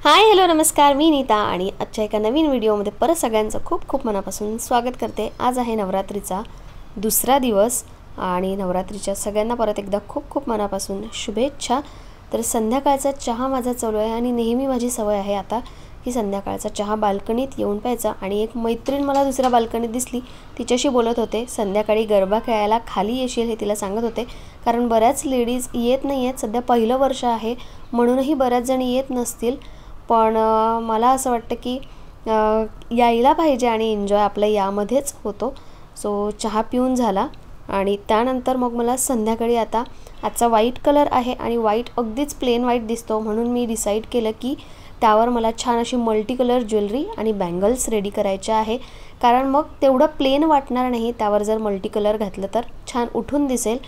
Hi hello नमस्कार, मी नीता आणि आजच्या एका नवीन व्हिडिओमध्ये परत सगळ्यांचं खूप खूप मनापासून स्वागत करते। आज आहे नवरात्रीचा दुसरा दिवस आणि नवरात्रीच्या सगळ्यांना परत एकदा खूप खूप मनापासून शुभेच्छा। तर संध्याकाळचा चहा माझा चालू आहे आणि नेहमी माझी सवय आहे आता की संध्याकाळचा चहा बाल्कनीत येऊन प्यायचा। आणि एक मैत्रीण मला दुसऱ्या बाल्कनीत दिसली, तिच्याशी बोलत होते। संध्याकाळी गरबा खेळायला खाली येशील हे तिला सांगत होते, कारण बऱ्याच लेडीज येत नाही आहेत। सध्या पहिलं वर्ष आहे म्हणूनही बऱ्याच जणी येत नसतील, पण मला असं वाटतं की यायला पाहिजे आणि एन्जॉय आपला यामध्येच होतो। सो चहा पिऊन झाला आणि त्यानंतर मग मला संध्याकाळी आता आजचा व्हाईट कलर आहे आणि व्हाईट अगदीच प्लेन व्हाईट दिसतो, म्हणून मी डिसाईड केलं की त्यावर मला छान अशी मल्टी कलर ज्वेलरी आणि बँगल्स रेडी करायच्या आहे। कारण मग तेवढं प्लेन वाटणार नाही, त्यावर जर मल्टी कलर घातलं तर छान उठून दिसेल।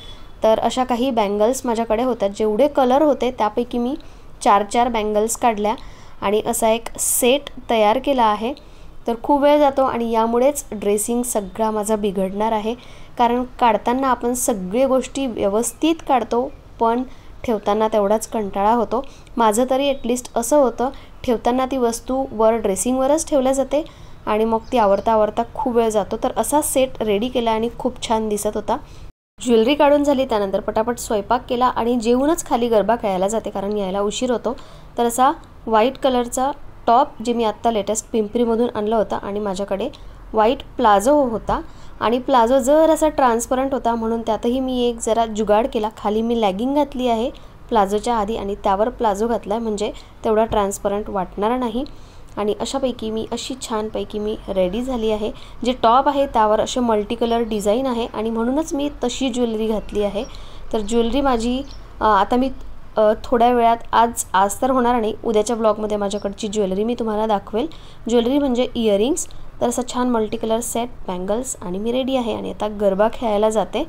तर अशा काही बँगल्स माझ्याकडे होत्या, जेवढे कलर होते त्यापैकी मी 4 बँगल्स काढल्या आणि असा एक सेट तयार केला आहे। तर खूप वेळ जातो आणि यामुळेच ड्रेसिंग सगळा माझा बिघडणार आहे, कारण काढताना आपण सगळे गोष्टी व्यवस्थित काढतो पण ठेवताना तेवढाच कंटाळा होतो। माझं तरी ॲटलिस्ट असं होतं, ठेवताना ती वस्तू वर ड्रेसिंगवरच ठेवल्या जाते आणि मग ती आवरता खूप वेळ जातो। तर असा सेट रेडी केला आणि खूप छान दिसत होता। ज्वेलरी काढून झाली त्यानंतर पटापट स्वयंपाक केला आणि जेवूनच खाली गरबा खेळायला जाते, कारण यायला उशीर होतो। तर असा व्हाईट कलरचा टॉप जे मी आत्ता लेटेस्ट पिंपरीमधून आणला होता आणि माझ्याकडे व्हाईट प्लाझो होता आणि प्लाझो जर असा ट्रान्सपरंट होता, म्हणून त्यातही मी एक जरा जुगाड केला। खाली मी लॅगिंग घातली आहे प्लाझोच्या आधी आणि त्यावर प्लाझो घातला, म्हणजे तेवढा ट्रान्सपरंट वाटणार नाही। आणि अशापैकी मी छानपैकी मी रेडी झाली आहे। जे टॉप आहे त्यावर असे मल्टी कलर डिझाईन आहे आणि म्हणूनच मी तशी ज्वेलरी घातली आहे। तर ज्वेलरी माझी आता मी थोड्या वेळात आज तर होणार नाही, उद्याच्या ब्लॉगमध्ये माझ्याकडची ज्वेलरी मी तुम्हाला दाखवेल। ज्वेलरी म्हणजे इयरिंग्स। तर असं छान मल्टी कलर सेट बँगल्स आणि मी रेडी आहे आणि आता गरबा खेळायला जाते।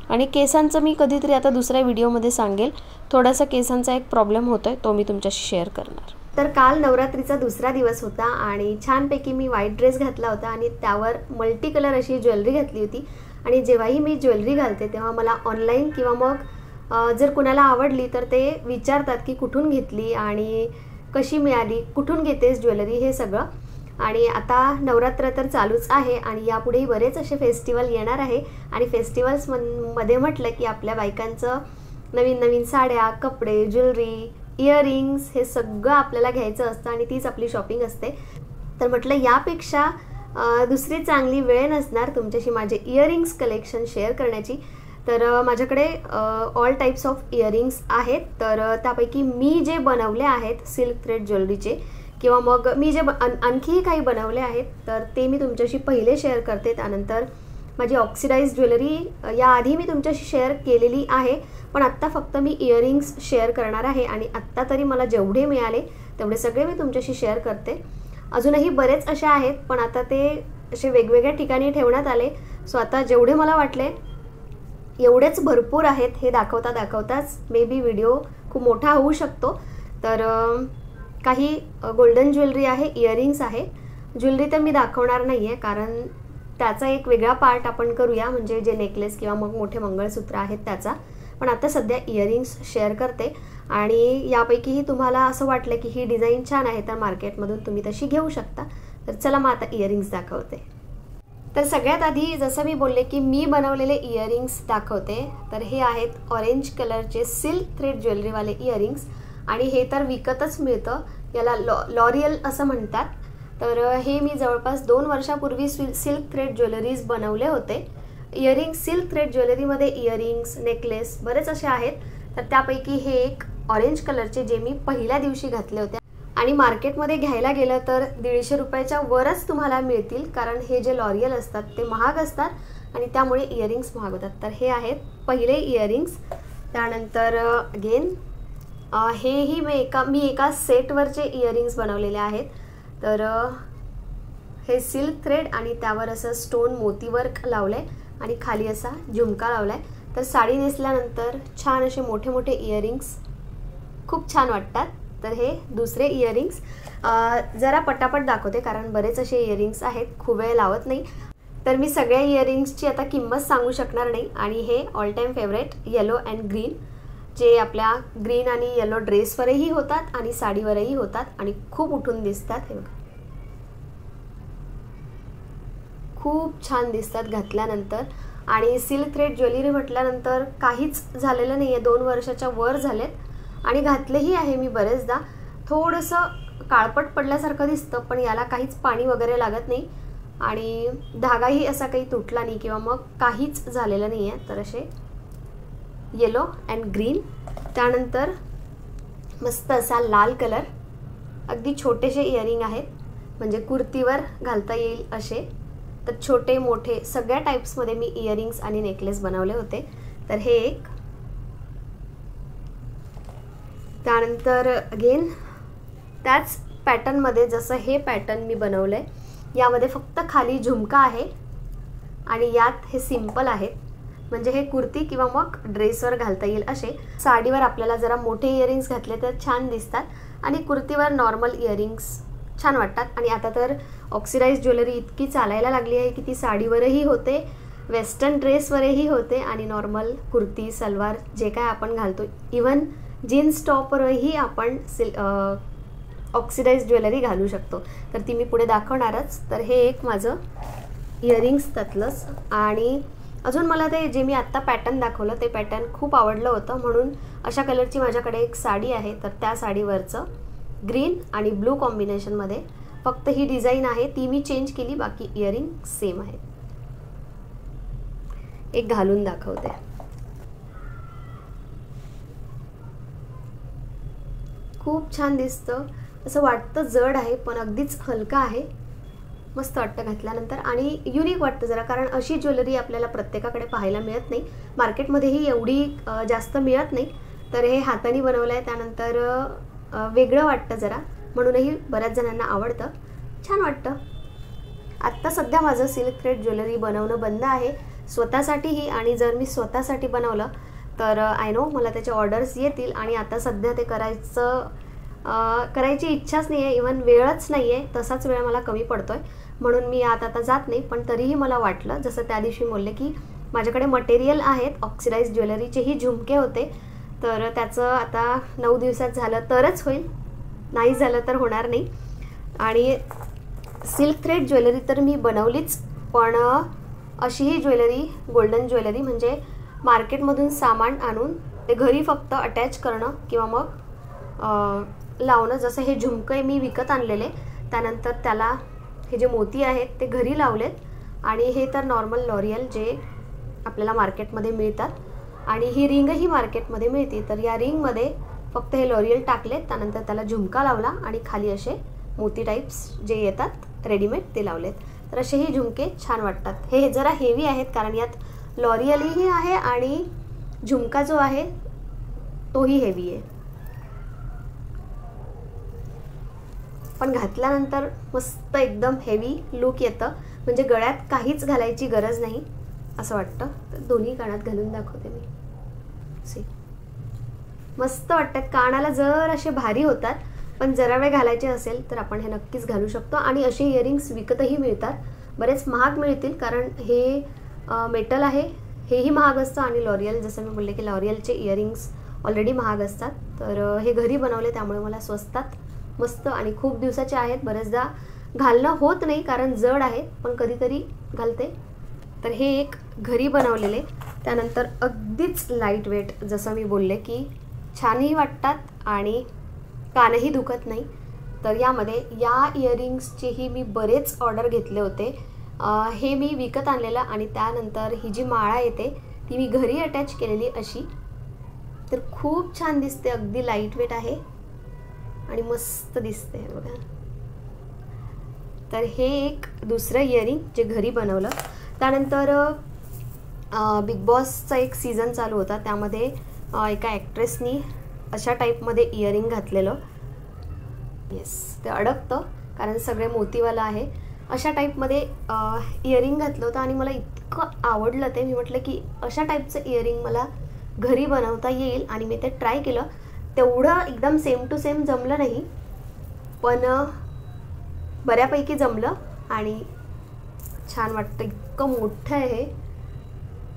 आणि केसांचं मी कधीतरी आता दुसऱ्या व्हिडिओमध्ये सांगेल, थोडासा केसांचा एक प्रॉब्लेम होतोय, तो मी तुमच्याशी शेअर करणार। तर काल नवरात्रीचा दुसरा दिवस होता आणि छानपैकी मी व्हाईट ड्रेस घातला होता आणि त्यावर मल्टी कलर अशी ज्वेलरी घातली होती। आणि जेव्हाही मी ज्वेलरी घालते तेव्हा मला ऑनलाईन किंवा मग जर कुणाला आवडली तर ते विचारतात की कुठून घेतली आणि कशी मिळाली, कुठून घेतेस ज्वेलरी, हे सगळं। आणि आता नवरात्र तर चालूच आहे आणि यापुढेही बरेच असे फेस्टिवल येणार आहे आणि फेस्टिवल्स मध्ये म्हटलं की आपल्या बायकांचं नवीन नवीन साड्या, कपडे, ज्वेलरी, इयरिंग्स हे सगळं आपल्याला घ्यायचं असतं आणि तीच आपली शॉपिंग असते। तर म्हटलं यापेक्षा दुसरी चांगली वेळ नसणार तुमच्याशी माझे इयरिंग्स कलेक्शन शेअर करण्याची। तर माझ्याकडे ऑल टाइप्स ऑफ इयरिंग्स आहेत। तर त्यापैकी मी जे बनवले आहेत सिल्क थ्रेड ज्वेलरीचे, किंवा मग मी जे आणखीही काही बनवले आहेत तर ते मी तुमच्याशी पहिले शेअर करते। त्यानंतर माझी ऑक्सिडाइज ज्वेलरी याआधी मी तुमच्याशी शेअर केलेली आहे, पण आत्ता फक्त मी इयरिंग्स शेअर करणार आहे आणि आत्ता तरी मला जेवढे मिळाले तेवढे सगळे मी तुमच्याशी शेअर करते। अजूनही बरेच असे आहेत, पण आता ते असे वेगवेगळ्या ठिकाणी ठेवण्यात आले। सो आता जेवढे मला वाटले एवढेच भरपूर आहेत, हे दाखवताच मे बी व्हिडिओ खूप मोठा होऊ शकतो। तर काही गोल्डन ज्वेलरी आहे, इयरिंग्स आहे। ज्वेलरी तर मी दाखवणार नाही आहे, कारण त्याचा एक वेगळा पार्ट आपण करूया, म्हणजे जे नेकलेस किंवा मग मोठे मंगळसूत्र आहेत त्याचा। पण आता सध्या इयरिंग्स शेअर करते आणि यापैकीही तुम्हाला असं वाटलं की ही डिझाईन छान आहे तर मार्केटमधून तुम्ही तशी घेऊ शकता। तर चला मग आता इयरिंग्स दाखवते। तर सगळ्यात आधी जसं मी बोलले की मी बनवलेले इयरिंग्स दाखवते। तर हे आहेत ऑरेंज कलरचे सिल्क थ्रेड ज्वेलरीवाले इयरिंग्स आणि हे तर विकतच मिळतं, याला लॉरियल असं म्हणतात। तर हे मी जवळपास 2 वर्षापूर्वी सिल्क थ्रेड ज्वेलरीज बनवले होते। इयरिंग्स सिल्क थ्रेड ज्वेलरीमध्ये इयरिंग्स, नेकलेस बरेच असे आहेत। तर त्यापैकी हे एक ऑरेंज कलरचे जे मी पहिल्या दिवशी घातले होते आणि मार्केटमध्ये घ्यायला गेलं तर 150 रुपयाच्या वरच तुम्हाला मिळतील, कारण हे जे लॉरियल असतात ते महाग असतात आणि त्यामुळे इयरिंग्स महाग होतात। तर हे आहेत पहिले इयरिंग्स। त्यानंतर अगेन हेही मी एका सेटवरचे इयरिंग्स बनवलेले आहेत। तर हे सिल्क थ्रेड आणि त्यावर असं स्टोन मोती वर्क लावलंय आणि खाली असा झुमका लावलाय। तर साडी नेसल्यानंतर छान असे मोठे मोठे इयरिंग्स खूप छान वाटतात। तर हे दुसरे इयरिंग्स जरा पटापट दाखवते, कारण बरेच असे इयरिंग्स आहेत, खूप वेळ लावत नाही। तर मी सगळ्या इयरिंग्सची आता किंमत सांगू शकणार नाही। आणि हे all time favourite yellow and green, जे आपल्या ग्रीन आणि येलो ड्रेसवरही होतात आणि साडीवरही होतात आणि खूप उठून दिसतात. हे बघा, खूप छान दिसतात घातल्यानंतर. आणि सिल्क थ्रेड ज्वेलरी म्हटल्यानंतर काहीच झालेलं नाही आहे, 2 वर्षाच्या वर झालेत आणि घातलेही आहे मी बरेचदा. थोडंसं काळपट पडल्यासारखं दिसतं, पण याला काहीच पाणी वगैरे लागत नाही आणि धागाही असा काही तुटला नाही किंवा मग काहीच झालेलं नाही आहे. तर असे येलो अँड ग्रीन, त्यानंतर मस्त असा लाल कलर, अगदी छोटेसे इयरिंग आहेत, म्हणजे कुर्तीवर घालता येईल असे. तर छोटे मोठे सगळ्या टाईप्समध्ये मी इयरिंग्स आणि नेकलेस बनवले होते. तर हे एक, त्यानंतर अगेन त्याच पॅटर्नमध्ये जसं हे पॅटर्न मी बनवलं आहे, यामध्ये फक्त खाली झुमका आहे आणि यात हे सिंपल आहेत, म्हणजे हे कुर्ती किंवा मग ड्रेसवर घालता येईल असे. साडीवर आपल्याला जरा मोठे इयरिंग्स घातले तर छान दिसतात आणि कुर्तीवर नॉर्मल इयरिंग्स छान वाटतात. आणि आता तर ऑक्सिडाइज ज्वेलरी इतकी चालायला लागली आहे की ती साडीवरही होते, वेस्टर्न ड्रेसवरही होते आणि नॉर्मल कुर्ती सलवार जे काय आपण घालतो, इवन जीन्स टॉपवरही आपण ऑक्सिडाइज ज्वेलरी घालू शकतो. तर ती मी पुढे दाखवणारच. तर हे एक माझं इयरिंग्स त्यातलंच. आणि अजून मला ते जे मी आत्ता पॅटर्न दाखवलं ते पॅटर्न खूप आवडलं होतं, म्हणून अशा कलरची माझ्याकडे एक साडी आहे. तर त्या साडीवरचं ग्रीन आणि ब्लू कॉम्बिनेशनमध्ये फक्त ही डिझाईन आहे, ती मी चेंज केली, बाकी इयरिंग सेम आहे. एक घालून दाखवते. खूप छान दिसतं, असं वाटतं जड आहे पण अगदीच हलका आहे, मस्त वाटतं घातल्यानंतर आणि युनिक वाटतं जरा, कारण अशी ज्वेलरी आपल्याला प्रत्येकाकडे पाहायला मिळत नाही, मार्केटमध्येही एवढी जास्त मिळत नाही. तर हे हाताने बनवलं आहे, त्यानंतर वेगळं वाटतं जरा, म्हणूनही बऱ्याच जणांना आवडतं, छान वाटतं. आत्ता सध्या माझं सिल्क थ्रेड ज्वेलरी बनवणं बंद आहे स्वतःसाठीही, आणि जर मी स्वतःसाठी बनवलं तर आय नो मला त्याचे ऑर्डर्स येतील आणि आता सध्या ते करायची इच्छाच नाही आहे, इवन वेळच नाही आहे, तसाच वेळ मला कमी पडतो आहे, म्हणून मी आता जात नाही. पण तरीही मला वाटलं, जसं त्या दिवशी बोलले की माझ्याकडे मटेरियल आहेत, ऑक्सिडाइज ज्वेलरीचेही झुमके होते, तर त्याचं आता 9 दिवसात झालं तरच होईल, नाही झालं तर होणार नाही. आणि सिल्क थ्रेड ज्वेलरी तर मी बनवलीच, पण अशीही ज्वेलरी, गोल्डन ज्वेलरी, म्हणजे मार्केटमधून सामान आणून ते घरी फक्त अटॅच करणं किंवा मग लावणं. जसं हे झुमके मी विकत आणलेले, त्यानंतर त्याला हे जे मोती आहेत ते घरी लावलेत आणि हे तर नॉर्मल लॉरियल जे आपल्याला मार्केटमध्ये मिळतात, आणि ही रिंगही मार्केटमध्ये मिळते. तर या रिंगमध्ये फक्त हे लॉरियल टाकले, त्यानंतर त्याला झुमका लावला आणि खाली असे मोती टाईप्स जे येतात रेडीमेड ते लावलेत. तर असेही झुमके छान वाटतात. हे जरा हेवी आहेत कारण यात लॉरियलही आहे आणि झुमका जो आहे तोही हेवी आहे, पण घातल्यानंतर मस्त एकदम हेवी लुक येतं, म्हणजे गळ्यात काहीच घालायची गरज नाही असं वाटतं. तर दोन्ही कानात घालून दाखवते मी. मस्त वाटतात, कानाला जर असे भारी होतात, पण जरा वेळ घालायचे असेल तर आपण हे नक्कीच घालू शकतो. आणि असे इयरिंग्स विकतही मिळतात, बरेच महाग मिळतील कारण हे मेटल आहे, हेही महाग असतं, आणि लॉरियल जसं मी बोलले की लॉरियलचे इयरिंग्स ऑलरेडी महाग असतात. तर हे घरी बनवले त्यामुळे मला स्वस्तात मस्त आणि खूप दिवसाचे आहेत, बरेचदा घालणं होत नाही कारण जड आहेत, पण कधीतरी घालते. तर हे एक घरी बनवलेले, त्यानंतर अगदीच लाईट वेट, जसं मी बोलले की छानही वाटतात आणि कानही दुखत नाही. तर यामध्ये या इयरिंग्सचेही मी बरेच ऑर्डर घेतले होते. हे मी विकत आणलेलं आणि त्यानंतर ही जी माळा येते ती मी घरी अटॅच केलेली अशी. तर खूप छान दिसते, अगदी लाईट वेट आहे आणि मस्त दिसते बघा. तर हे एक दुसरं इयरिंग जे घरी बनवलं. त्यानंतर बिग बॉसचा एक सीझन चालू होता, त्यामध्ये एका ॲक्ट्रेसनी अशा टाईपमध्ये इयरिंग घातलेलं. येस, ते अडकतं कारण सगळे मोतीवाला आहे. अशा टाईपमध्ये इयरिंग घातलं होतं आणि मला इतकं आवडलं ते, मी म्हटलं की अशा टाईपचं इयरिंग मला घरी बनवता येईल आणि मी ते ट्राय केलं. तेवढं एकदम सेम टू सेम जमलं नाही, पण बऱ्यापैकी जमलं आणि छान वाटतं. इतकं मोठं आहे हे.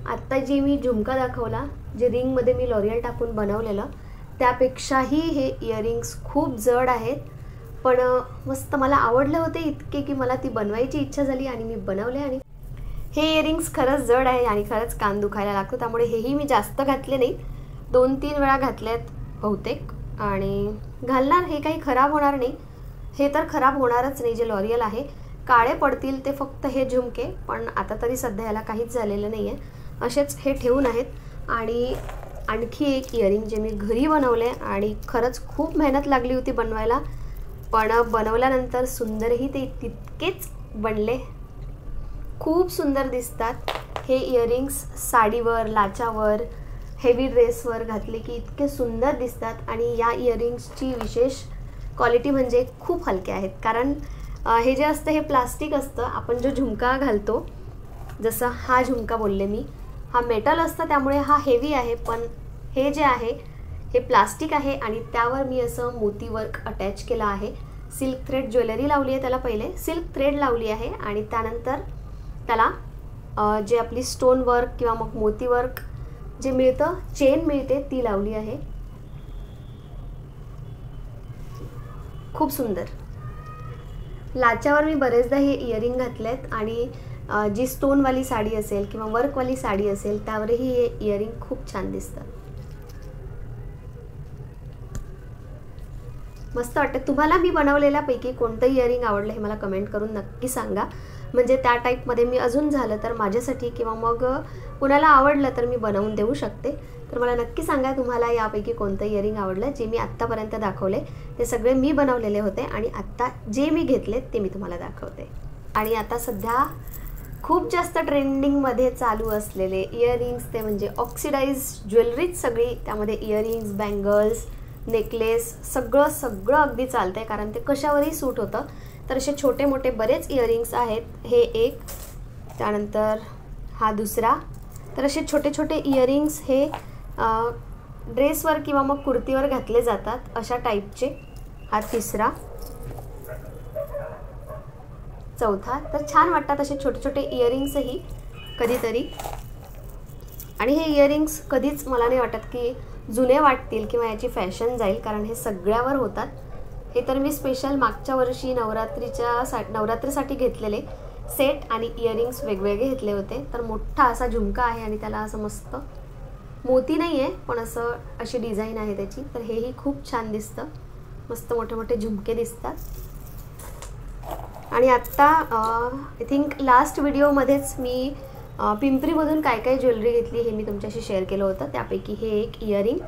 आत्ता जी मी झुमका दाखवला जे रिंगमध्ये मी लॉरियल टाकून बनवलेलं त्यापेक्षाही हे इयरिंग्स खूप जड आहेत, पण मस्त मला आवडले होते इतके की मला ती बनवायची इच्छा झाली आणि मी बनवले. आणि हे इयरिंग्स खरंच जड आहे आणि खरंच कान दुखायला लागतो, त्यामुळे हेही मी जास्त घातले नाही, 2-3 वेळा घातलेत बहुतेक. आणि घालणार, हे काही खराब होणार नाही, हे तर खराब होणारच नाही. जे लॉरियल आहे काळे पडतील ते फक्त हे झुमके, पण आता तरी सध्या याला काहीच झालेलं नाही आहे, असेच हे ठेवून आहेत. आणि आणखी एक इयरिंग जे मी घरी बनवले आणि खरंच खूप मेहनत लागली होती बनवायला, पण बनवल्यानंतर सुंदरही ते तितकेच बनले, खूप सुंदर दिसतात. हे इयरिंग्स साडीवर, लाचावर, हेवी ड्रेसवर घातले की इतके सुंदर दिसतात. आणि या इयरिंग्सची विशेष क्वालिटी म्हणजे खूप हलके आहेत, कारण हे जे असतं हे प्लास्टिक असतं. आपण जो झुमका घालतो, जसं हा झुमका बोलले मी, हा मेटल असतं त्यामुळे हा हेवी आहे, पण हे जे आहे हे प्लास्टिक आहे आणि त्यावर मी असं मोती वर्क अटॅच केलं आहे. सिल्क थ्रेड ज्वेलरी लावली आहे त्याला, पहिले सिल्क थ्रेड लावली आहे आणि त्यानंतर त्याला जे आपली स्टोन वर्क किंवा मग मोती वर्क जे मिळतं, चेन मिळते, ती लावली आहे. खूप सुंदर. लाच्यावर मी बरेचदा हे इयरिंग घातलेत आणि जी स्टोनवाली साडी असेल किंवा वर्कवाली साडी असेल त्यावरही हे इयरिंग खूप छान दिसतं, मस्त वाटतं. तुम्हाला मी बनवलेल्यापैकी कोणतं इयरिंग आवडलं हे मला कमेंट करून नक्की सांगा, म्हणजे त्या टाईपमध्ये मी अजून झालं तर माझ्यासाठी किंवा मग कुणाला आवडलं तर मी बनवून देऊ शकते. तर मला नक्की सांगा तुम्हाला यापैकी कोणतं इयरिंग आवडलं. जे मी आत्तापर्यंत दाखवले ते सगळे मी बनवलेले होते आणि आत्ता जे मी घेतले ते मी तुम्हाला दाखवते. आणि आता सध्या खूप जास्त ट्रेंडिंगमध्ये चालू असलेले इयरिंग्स ते म्हणजे ऑक्सिडाइज ज्वेलरीज सगळी, त्यामध्ये इयरिंग्स, बँगल्स, नेकलेस सगळं सगळं अगदी चालतं आहे, कारण ते कशावरही सूट होतं. तर असे छोटे मोठे बरेच इयरिंग्स आहेत. हे एक, त्यानंतर हा दुसरा. तर असे छोटे छोटे इयरिंग्स हे ड्रेसवर किंवा मग कुर्तीवर घातले जातात अशा टाईपचे. हा तिसरा, चौथा. तर छान वाटतात असे छोटे छोटे इयरिंग्सही कधीतरी. आणि हे इयरिंग्स कधीच मला नाही वाटत की जुने वाटतील किंवा याची फॅशन जाईल, कारण हे सगळ्यावर होतात. हे तर मी स्पेशल मागच्या वर्षी नवरात्रीसाठी घेतलेले सेट आणि इयरिंग्स वेगवेगळे घेतले होते. तर मोठा असा झुमका आहे आणि त्याला असं मस्त मोती नाही आहे, पण अशी डिझाईन आहे त्याची. तर हेही खूप छान दिसतं, मस्त मोठे मोठे झुमके दिसतात. आणि आत्ता आय थिंक लास्ट व्हिडिओमध्येच मी पिंपरीमधून काय काय ज्वेलरी घेतली हे मी तुमच्याशी शेअर केलं होतं. त्यापैकी हे एक इयरिंग,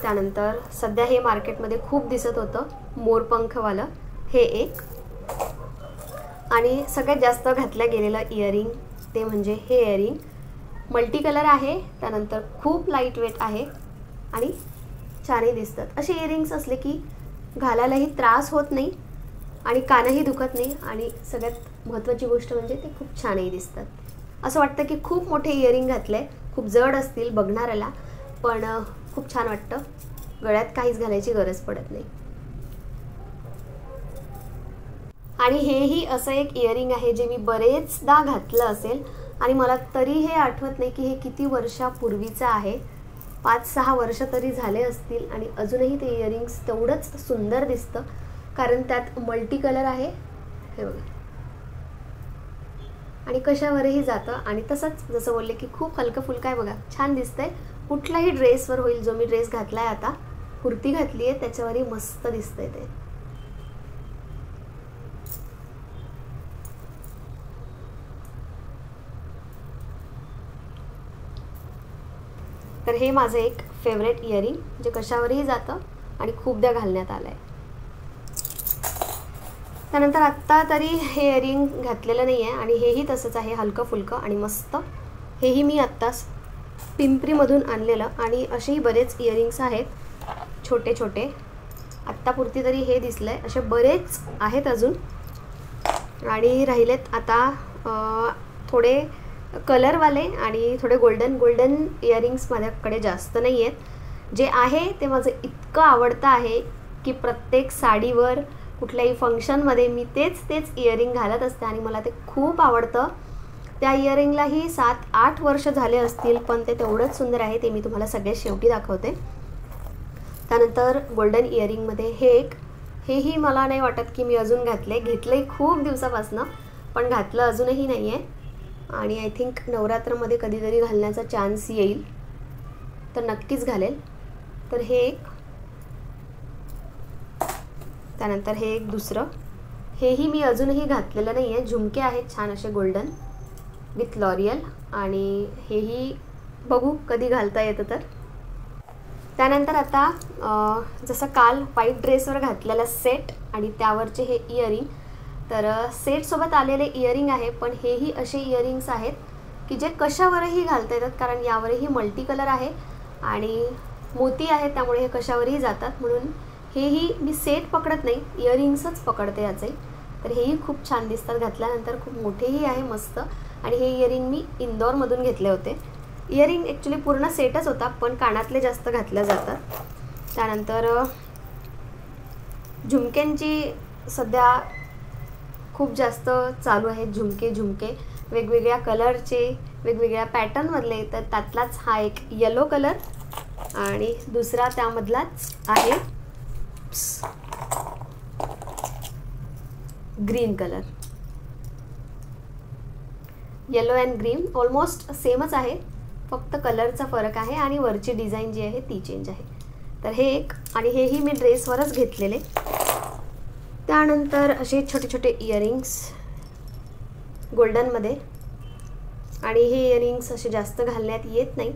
त्यानंतर सध्या हे मार्केटमध्ये खूप दिसत होतं मोरपंखवालं, हे एक. आणि सगळ्यात जास्त घातल्या गेलेलं इयरिंग ते म्हणजे हे इयरिंग. मल्टी कलर आहे, त्यानंतर खूप लाईट वेट आहे आणि छानही दिसतात. असे इयरिंग्स असले की घालायलाही त्रास होत नाही आणि कानही दुखत नाही, आणि सगळ्यात महत्त्वाची गोष्ट म्हणजे ते खूप छानही दिसतात. असं वाटतं की खूप मोठे इयरिंग घातले, खूप जड असतील बघणाऱ्याला, पण खूप छान वाटतं. गळ्यात काहीच घालायची गरज पडत नाही. आणि हेही असं एक इयरिंग आहे जे मी बरेचदा घातलं असेल आणि मला तरी हे आठवत नाही की हे किती वर्षापूर्वीचं आहे. 5-6 वर्ष तरी झाले असतील आणि अजूनही ते इयरिंग्स तेवढंच सुंदर दिसतं, कारण त्यात मल्टी कलर आहे, हे बघा, आणि कशावरही जातं. आणि तसंच जसं बोलले की खूप हलकं फुलकं आहे बघा, छान दिसतंय. कुठलाही ड्रेसवर होईल. जो मी ड्रेस घातला आहे आता, कुर्ती घातली आहे, त्याच्यावरही मस्त दिसतंय ते. तर हे माझं एक फेवरेट इयरिंग जे कशावरही जातं आणि खूपदा घालण्यात आलं आहे. त्यानंतर आत्ता तरी हे इयरिंग घातलेलं नाही आहे आणि हेही तसंच आहे, हलकं फुलकं आणि मस्त. हेही मी आत्ताच पिंपरीमधून आणलेलं. आणि असेही बरेच इयरिंग्स आहेत छोटे छोटे. आत्तापुरती तरी हे दिसलं आहे, असे बरेच आहेत अजून. आणि राहिलेत आता थोडे कलरवाले आणि थोडे गोल्डन इयरिंग्स माझ्याकडे जास्त नाही आहेत. जे आहे ते माझं इतकं आवडतं आहे की प्रत्येक साडीवर, कुठल्याही फंक्शनमध्ये मी तेच इयरिंग घालत असते आणि मला ते खूप आवडतं. त्या इयरिंगलाही 7-8 वर्ष झाले असतील, पण ते तेवढंच सुंदर आहे. ते मी तुम्हाला सगळ्यात शेवटी दाखवते. त्यानंतर गोल्डन इयरिंगमध्ये हेही मला नाही वाटत की मी अजून घेतले खूप दिवसापासून, पण घातलं अजूनही नाही आहे. आणि आय थिंक नवरात्रमध्ये कधीतरी घालण्याचा चान्स येईल तर नक्कीच घालेल. तर हे एक, त्यानंतर हे एक दुसरं, हेही मी अजूनही घातलेलं नाही आहे. झुमके आहेत छान असे गोल्डन विथ लॉरियल, आणि हेही बघू कधी घालता येतं तर. त्यानंतर आता जसं काल व्हाईट ड्रेसवर घातलेला सेट आणि त्यावरचे हे इयरिंग, तर सेटसोबत आलेले इयरिंग आहे, पण हेही असे इयरिंग्स आहेत की जे कशावरही घालता येतात, कारण यावरही मल्टी कलर आहे आणि मोती आहेत, त्यामुळे हे कशावरही जातात. म्हणून हेही मी सेट पकडत नाही, इयरिंग्सच पकडते याचे. तर हेही खूप छान दिसतात घातल्यानंतर, खूप मोठेही आहे मस्त. आणि हे इयरिंग मी इंदोरमधून घेतले होते. इयरिंग ॲक्च्युली पूर्ण सेटच होता, पण कानातले जास्त घातल्या जातात. त्यानंतर झुमक्यांची सध्या खूप जास्त चालू आहेत झुमके वेगवेगळ्या कलरचे, वेगवेगळ्या पॅटर्नमधले. तर त्यातलाच हा एक येलो कलर आणि दुसरा त्यामधलाच आहे green colour. Yellow and green almost सेमच आहे, फक्त कलरचा फरक आहे आणि वरची डिझाईन जी आहे ती चेंज आहे. तर हे एक, आणि हेही मी ड्रेसवरच घेतलेले. त्यानंतर असे छोटे छोटे इयरिंग्स गोल्डनमध्ये, आणि हे इयरिंग्स असे जास्त घालण्यात येत नाही.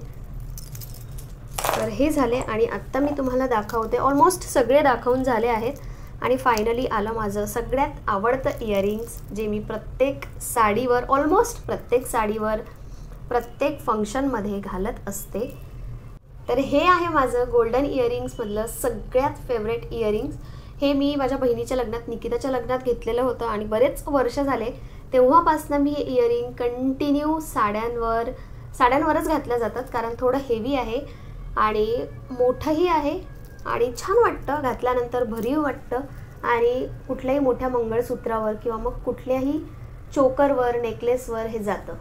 तर हे झाले, आणि आत्ता मी तुम्हाला दाखवते. ऑलमोस्ट सगळे दाखवून झाले आहेत, आणि फायनली आलं माझं सगळ्यात आवडतं इयरिंग्स, जे मी प्रत्येक साडीवर, ऑलमोस्ट प्रत्येक साडीवर, प्रत्येक फंक्शनमध्ये घालत असते. तर हे आहे माझं गोल्डन इयरिंग्समधलं सगळ्यात फेवरेट इयरिंग्स. हे मी माझ्या बहिणीच्या लग्नात, निकिताच्या लग्नात घेतलेलं होतं, आणि बरेच वर्ष झाले तेव्हापासून मी हे इयरिंग कंटिन्यू साड्यांवरच घातल्या जातात, कारण थोडं हेवी आहे आणि मोठंही आहे, आणि छान वाटतं घातल्यानंतर, भरीव वाटतं. आणि कुठल्याही मोठ्या मंगळसूत्रावर किंवा मग कुठल्याही चोकरवर, नेकलेसवर हे जातं.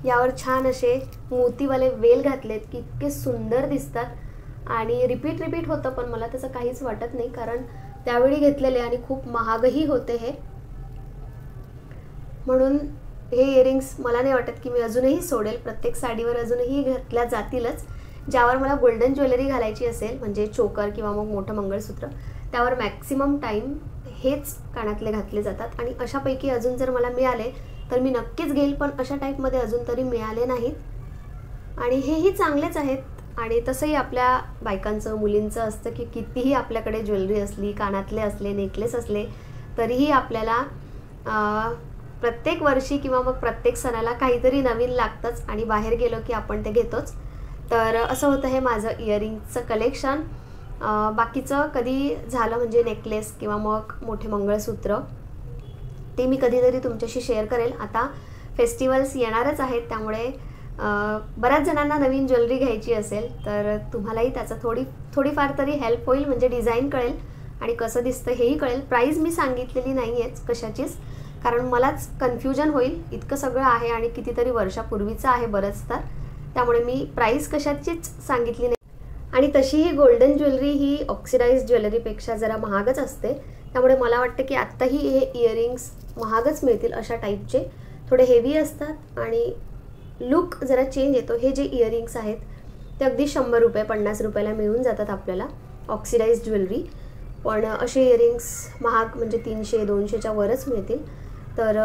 यावर छान असे मोतीवाले वेल घातलेत की इतके सुंदर दिसतात, आणि रिपीट होतं, पण मला त्याचं काहीच वाटत नाही, कारण त्यावेळी घेतलेले आणि खूप महागही होते हे. म्हणून हे इयरिंग्स मला नाही वाटत की मी अजूनही सोडेल. प्रत्येक साडीवर अजूनही घातल्या जातीलच. ज्यावर मला गोल्डन ज्वेलरी घालायची असेल, म्हणजे चोकर किंवा मग मोठं मंगळसूत्र, त्यावर मॅक्सिमम टाईम हेच कानातले घातले जातात. आणि अशापैकी अजून जर मला मिळाले तर मी नक्कीच घेईल, पण अशा टाईपमध्ये अजून तरी मिळाले नाहीत. आणि हेही चांगलेच आहेत. आणि तसंही आपल्या बायकांचं, मुलींचं असतं की कितीही आपल्याकडे ज्वेलरी असली, कानातले असले, नेकलेस असले, तरीही आपल्याला प्रत्येक वर्षी किंवा मग प्रत्येक सणाला काहीतरी नवीन लागतंच, आणि बाहेर गेलो की आपण ते घेतोच. तर असं होतं हे माझं इयरिंगचं कलेक्शन. बाकीचं कधी झालं म्हणजे नेकलेस किंवा मग मोठे मंगळसूत्र, ते मी कधीतरी तुमच्याशी शेअर करेल. आता फेस्टिवल्स येणारच आहेत, त्यामुळे बऱ्याच जणांना नवीन ज्वेलरी घ्यायची असेल तर तुम्हालाही त्याचा थोडीफार तरी हेल्प होईल, म्हणजे डिझाईन कळेल आणि कसं दिसतं हेही कळेल. प्राईस मी सांगितलेली नाही आहेच कशाचीच, कारण मलाच कन्फ्युजन होईल, इतकं सगळं आहे आणि कितीतरी वर्षापूर्वीचं आहे बरंच, तर त्यामुळे मी प्राईस कशाचीच सांगितली नाही. आणि तशीही गोल्डन ज्वेलरी ही ऑक्सिडाइज्ड ज्वेलरीपेक्षा जरा महागच असते, त्यामुळे मला वाटतं की आत्ताही हे इयरिंग्स महागच मिळतील. अशा टाईपचे थोडे हेवी असतात आणि लुक जरा चेंज येतो. हे जे इयरिंग्स आहेत ते अगदी 100 रुपये 50 रुपयाला मिळून जातात आपल्याला ऑक्सिडाइज्ड ज्वेलरी, पण असे इयरिंग्स महाग म्हणजे 300-200च्या वरच मिळतील. तर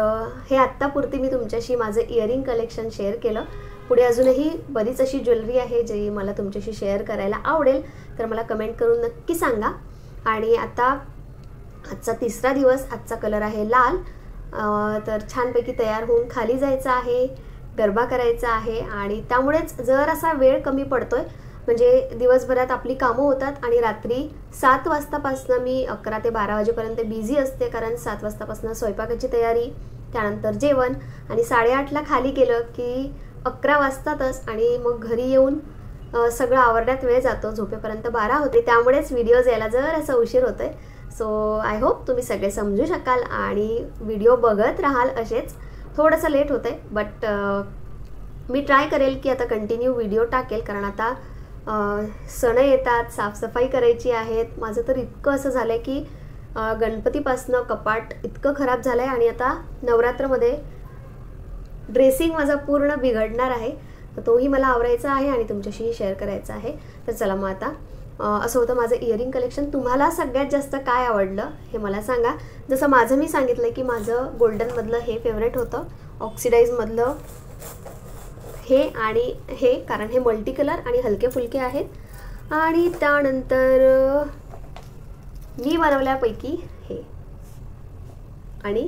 हे आत्तापुरती मी तुमच्याशी माझं इयरिंग कलेक्शन शेअर केलं. पुढे अजूनही बरीच अशी ज्वेलरी आहे जी मला तुमच्याशी शेअर करायला आवडेल, तर मला कमेंट करून नक्की सांगा. आणि आता आजचा 3रा दिवस, आजचा कलर आहे लाल. तर छानपैकी तयार होऊन खाली जायचं आहे, गरबा करायचा आहे, आणि त्यामुळेच जर असा वेळ कमी पडतोय, म्हणजे दिवसभरात आपली कामं होतात आणि रात्री 7 वाजतापासून मी 11 ते 12 वाजेपर्यंत बिझी असते, कारण 7 वाजतापासून स्वयंपाकाची तयारी, त्यानंतर जेवण, आणि 8:30ला खाली गेलं की 11 वाजतातच, आणि मग घरी येऊन सगळं आवरण्यात वेळ जातो, झोपेपर्यंत 12 होते. त्यामुळेच व्हिडिओज यायला जर असं उशीर होतोय. सो आय होप तुम्ही सगळे समजू शकाल आणि व्हिडिओ बघत राहाल असेच. थोडंसं लेट होतं आहे बट मी ट्राय करेल की आता कंटिन्यू व्हिडिओ टाकेल, कारण आता सण येतात, साफसफाई करायची आहेत. माझं तर इतकं असं झालं आहे की गणपतीपासनं कपाट इतकं खराब झालं आहे आणि आता नवरात्रमध्ये ड्रेसिंग माझा पूर्ण बिघडणार आहे, तर तोही मला आवरायचा आहे आणि तुमच्याशीही शेअर करायचा आहे. तर चला मग आता असं होतं माझं इयरिंग कलेक्शन. तुम्हाला सगळ्यात जास्त काय आवडलं हे मला सांगा. जसं माझं मी सांगितलं की माझं गोल्डनमधलं हे फेवरेट होतं, ऑक्सिडाईजमधलं हे आणि हे, कारण हे मल्टी कलर आणि हलके फुलके आहेत. आणि त्यानंतर मी बनवल्यापैकी हे आणि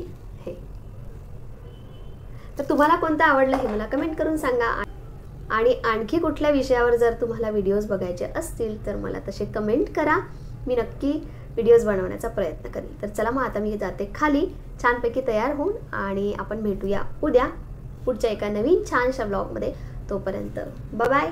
हे. तर तुम्हाला कोणतं आवडलं हे मला कमेंट करून सांगा. आणि आणखी कुठल्या विषयावर जर तुम्हाला व्हिडिओज बघायचे असतील तर मला तसे कमेंट करा, मी नक्की व्हिडिओज बनवण्याचा प्रयत्न करेन. तर चला मग आता मी जाते खाली छानपैकी तयार होऊन आणि आपण भेटूया उद्या पुढच्या एका नवीन छानशा ब्लॉगमध्ये. तोपर्यंत बाय बाय.